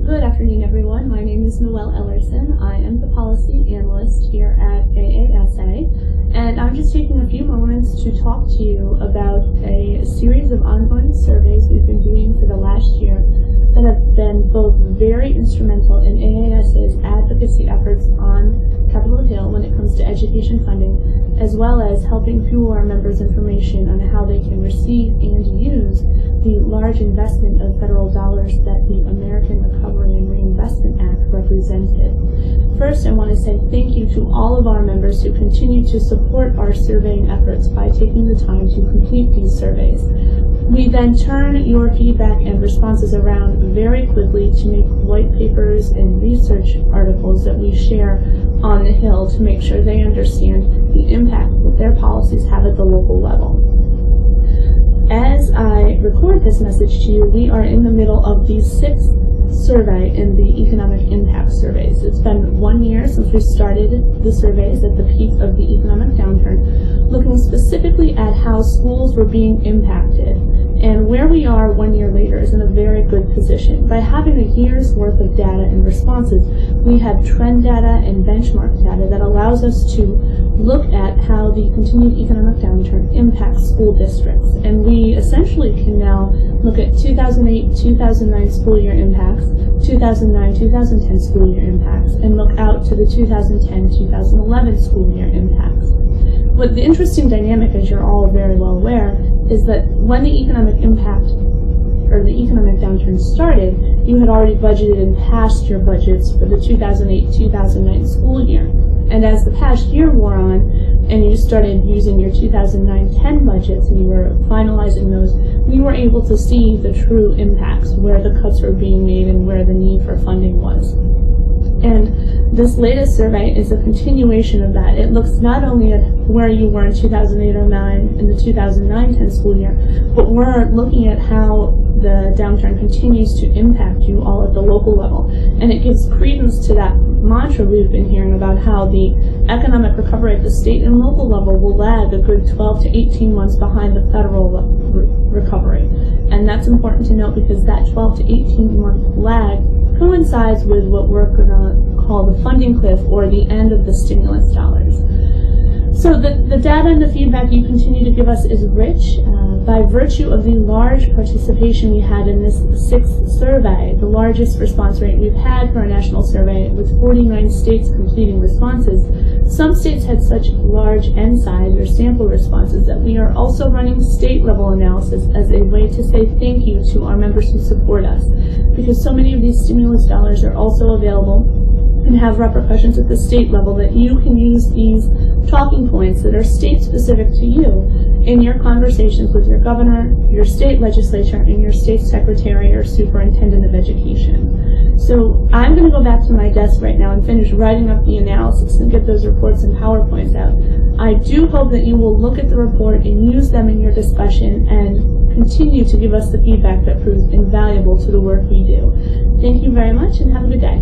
Good afternoon, everyone. My name is Noelle Ellerson. I am the policy analyst here at AASA, and I'm just taking a few moments to talk to you about a series of ongoing surveys we've been doing for the last year that have been both very instrumental in AASA's advocacy efforts on Capitol Hill when it comes to education funding, as well as helping fuel our members' information on how they can receive and use the large investment of federal dollars that the American Recovery and Reinvestment Act represented. First, I want to say thank you to all of our members who continue to support our surveying efforts by taking the time to complete these surveys. We then turn your feedback and responses around very quickly to make white papers and research articles that we share on the Hill to make sure they understand the impact that their policies have at the local level. As I record this message to you, we are in the middle of the sixth survey in the economic impact surveys. It's been 1 year since we started the surveys at the peak of the economic downturn, looking specifically at how schools were being impacted. And where we are 1 year later is in a very good position. By having a year's worth of data and responses, we have trend data and benchmark data that allows us to look at how the continued economic downturn impacts school districts. And we essentially can now look at 2008-2009 school year impacts, 2009-2010 school year impacts, and look out to the 2010-2011 school year impacts. What the interesting dynamic, as you're all very well aware, is that when the economic impact or the economic downturn started, you had already budgeted and passed your budgets for the 2008-2009 school year. And as the past year wore on, and you started using your 2009-10 budgets and you were finalizing those, we were able to see the true impacts, where the cuts were being made and where the need for funding was. And this latest survey is a continuation of that. It looks not only at where you were in 2008-09 and the 2009-10 school year, but we're looking at how the downturn continues to impact you all at the local level. And it gives credence to that mantra we've been hearing about how the economic recovery at the state and local level will lag a good 12 to 18 months behind the federal recovery. And that's important to note because that 12 to 18 month lag coincides with what we're going to call the funding cliff, or the end of the stimulus dollars. So the data and the feedback you continue to give us is rich. By virtue of the large participation we had in this sixth survey, the largest response rate we've had for a national survey, with 49 states completing responses, some states had such large N size or sample responses that we are also running state-level analysis as a way to say thank you to our members who support us, because so many of these stimulus dollars are also available and have repercussions at the state level, that you can use these talking points that are state-specific to you in your conversations with your governor, your state legislature, and your state secretary or superintendent of education. So I'm going to go back to my desk right now and finish writing up the analysis and get those reports and PowerPoints out. I do hope that you will look at the report and use them in your discussion and continue to give us the feedback that proves invaluable to the work we do. Thank you very much and have a good day.